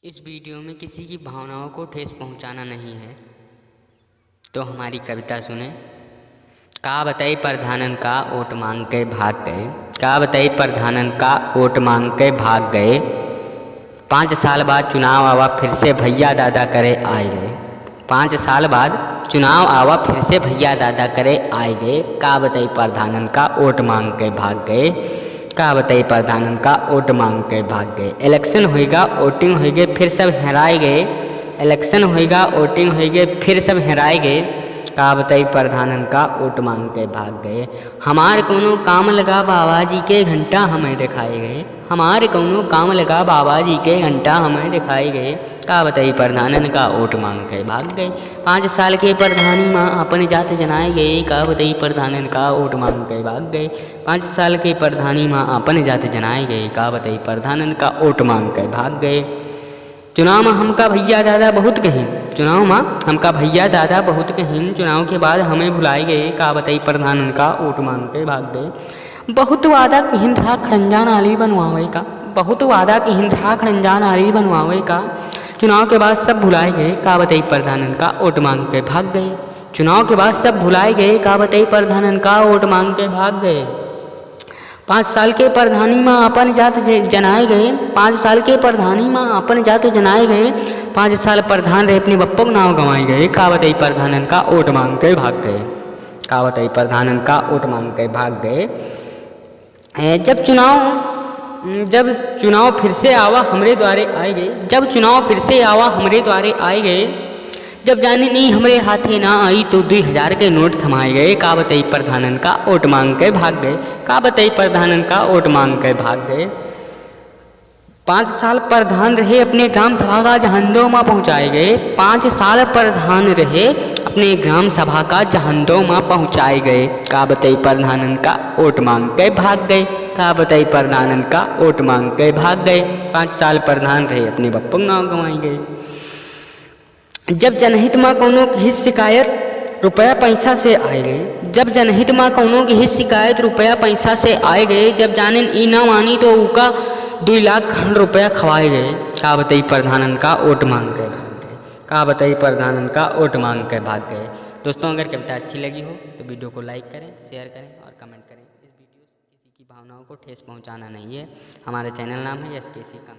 इस वीडियो में किसी की भावनाओं को ठेस पहुंचाना नहीं है, तो हमारी कविता सुने। का बताई प्रधानन का ओट मांग के भाग गए। का बताई प्रधानन का ओट मांग के भाग गए। 5 साल बाद चुनाव आवा फिर से भैया दादा करे आए गए। 5 साल बाद चुनाव आवा फिर से भैया दादा करे आए गए। का बताई प्रधानन का ओट मांग के भाग गए। का बताई प्रधानन का ओट मांग के भाग गए। इलेक्शन होएगा वोटिंग होएगे फिर सब हराए गए। इलेक्शन होएगा वोटिंग होएगे फिर सब हराए गए। का बताई प्रधानन का ओट मांग के भाग गए। हमार कोनो काम लगा बाबा जी के घंटा हमें दिखाए गए। हमारे कोनो काम लगा बाबा जी के घंटा हमें दिखाए गए। का बताई प्रधानन का ओट मांग के भाग गए। 5 साल के प्रधानी माँ अपने जात जनाए गए। का बताई प्रधानन का ओट मांग के भाग गए। 5 साल के प्रधानी माँ अपने जात जनाए गए। का बताई प्रधानन का ओट मांग के भाग गए। चुनाव में हमका भैया दादा बहुत कहीं। चुनाव में हमका भैया दादा बहुत कहीं। चुनाव के बाद हमें भुलाए गए। का बताई प्रधानन का ओट मांग के भाग गए। बहुत वादा किहिन रहा खड़ंजा नाली बनवावे का। बहुत वादा किहिन रहा खड़ंजा नाली बनवावे का। चुनाव के बाद सब भुलाए गए। का बताई प्रधानन का ओट मांग के भाग गए। चुनाव के बाद सब भुलाए गए। का बताई प्रधानन का ओट मांग के भाग गए। 5 साल के प्रधानी माँ अपन जात जनाए गए। 5 साल के प्रधानी माँ अपन जात जनाए गए। 5 साल प्रधान रहे अपने बप्पो नाव गंवाए गए। का बताई प्रधानन का ओट मांग के भाग गए। का बताई प्रधानन का ओट मांग के भाग गए। जब चुनाव फिर से आवा हमरे द्वारे आए गए। जब चुनाव फिर से आवा हमरे द्वारे आए गए। जब जाने नहीं हमरे हाथे ना आई तो 2000 के नोट थमाए गए। का बताई प्रधानन का ओट मांग के भाग गए। का बताई प्रधानन का ओट मांग के भाग गए। 5 साल प्रधान रहे अपने ग्राम सभा का जहांदों में पहुंचाए गए। 5 साल प्रधान रहे अपने ग्राम सभा का जहांदों में पहुंचाए गए। का बताई प्रधानन का ओट मांग के भाग गए। का बताई प्रधानन का ओट मांग के भाग गए। 5 साल प्रधान रहे अपने बप्पो नाव गंवाई गए। जब जनहित में कोनो की शिकायत रुपया पैसा से आए गए। जब जनहित में कोनो की शिकायत रुपया पैसा से आए गए। जब जाने ई ना मानी तो उका 2 लाख रुपया खवाए गए। का बताई प्रधानन का ओट मांग के भाग गए। का बताई प्रधानन का ओट मांग के भाग गए। दोस्तों, अगर कविता अच्छी लगी हो तो वीडियो को लाइक करें, शेयर करें और कमेंट करें। इस वीडियो से किसी की भावनाओं को ठेस पहुंचाना नहीं है। हमारे चैनल नाम है SKC कम।